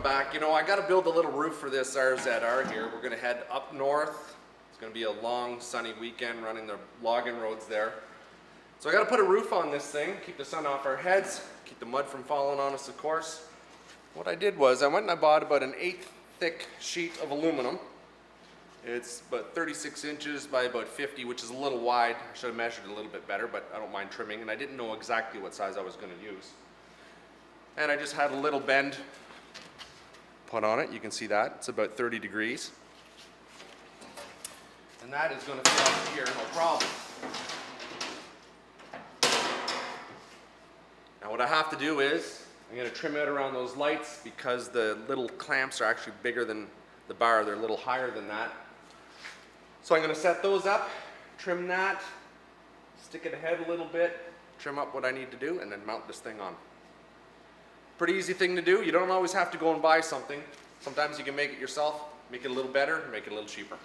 back. You know, I got to build a little roof for this RZR here. We're going to head up north. It's going to be a long sunny weekend running the logging roads there. So I got to put a roof on this thing, keep the sun off our heads, keep the mud from falling on us, of course. What I did was I went and I bought about an 1/8 thick sheet of aluminum. It's about 36 inches by about 50, which is a little wide. I should have measured it a little bit better, but I don't mind trimming, and I didn't know exactly what size I was going to use. And I just had a little bend put on it. You can see that. It's about 30 degrees. And that is going to fit up here, no problem. Now what I have to do is, I'm going to trim out around those lights because the little clamps are actually bigger than the bar. They're a little higher than that. So I'm going to set those up, trim that, stick it ahead a little bit, trim up what I need to do, and then mount this thing on. Pretty easy thing to do. You don't always have to go and buy something. Sometimes you can make it yourself, make it a little better, make it a little cheaper.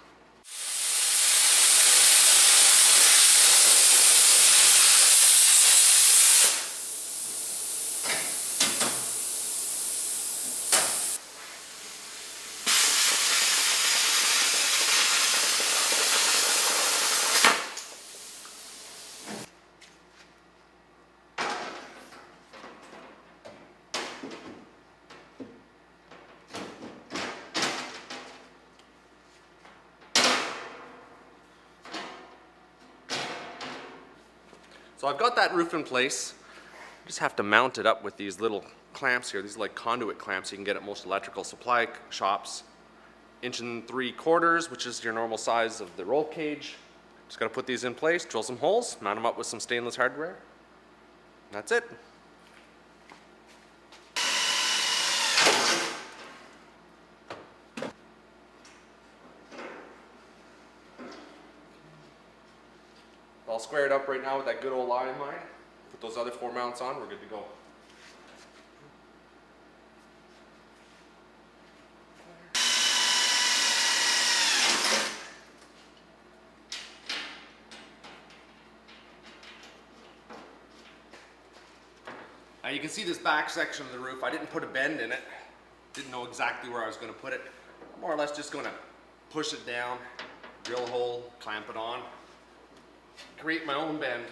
So I've got that roof in place. I just have to mount it up with these little clamps here. These are like conduit clamps you can get at most electrical supply shops. 1 3/4, which is your normal size of the roll cage. Just gotta put these in place, drill some holes, mount them up with some stainless hardware. And that's it. I'll square it up right now with that good old eye in mind. Put those other 4 mounts on, we're good to go. Now you can see this back section of the roof. I didn't put a bend in it. Didn't know exactly where I was going to put it. More or less just going to push it down, drill a hole, clamp it on. Create my own bend.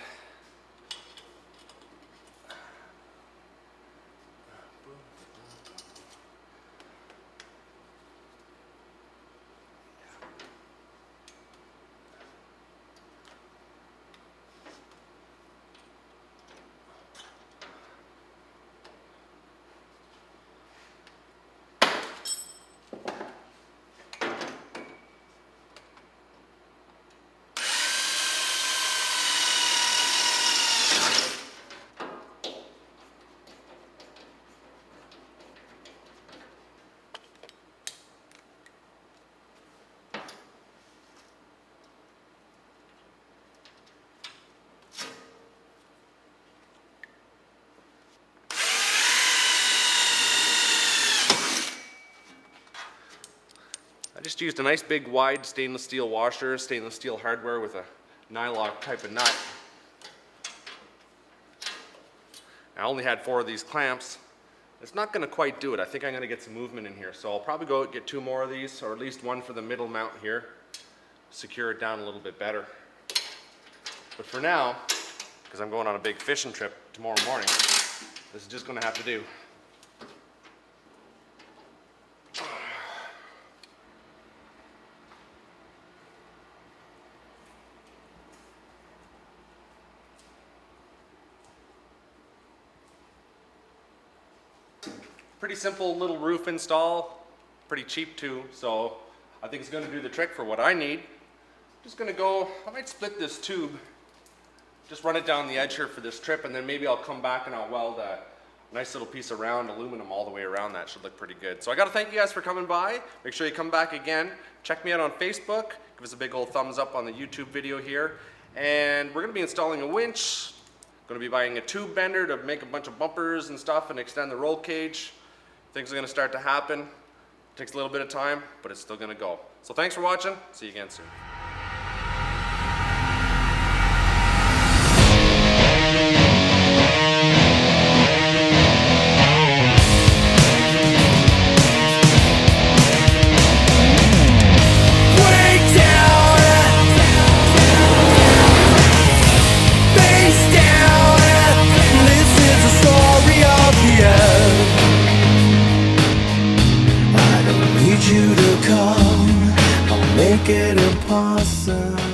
I just used a nice big wide stainless steel washer, stainless steel hardware with a nylock type of nut. I only had 4 of these clamps. It's not going to quite do it. I think I'm going to get some movement in here. So I'll probably go get 2 more of these, or at least one for the middle mount here. Secure it down a little bit better. But for now, because I'm going on a big fishing trip tomorrow morning, this is just going to have to do. Pretty simple little roof install, pretty cheap too, so I think it's going to do the trick for what I need. Just going to go, I might split this tube, just run it down the edge here for this trip, and then maybe I'll come back and I'll weld a nice little piece of round aluminum all the way around. That should look pretty good. So I got to thank you guys for coming by. Make sure you come back again. Check me out on Facebook. Give us a big old thumbs up on the YouTube video here. And we're going to be installing a winch. Going to be buying a tube bender to make a bunch of bumpers and stuff and extend the roll cage. Things are going to start to happen. Takes a little bit of time, but it's still going to go. So thanks for watching. See you again soon. it impossible.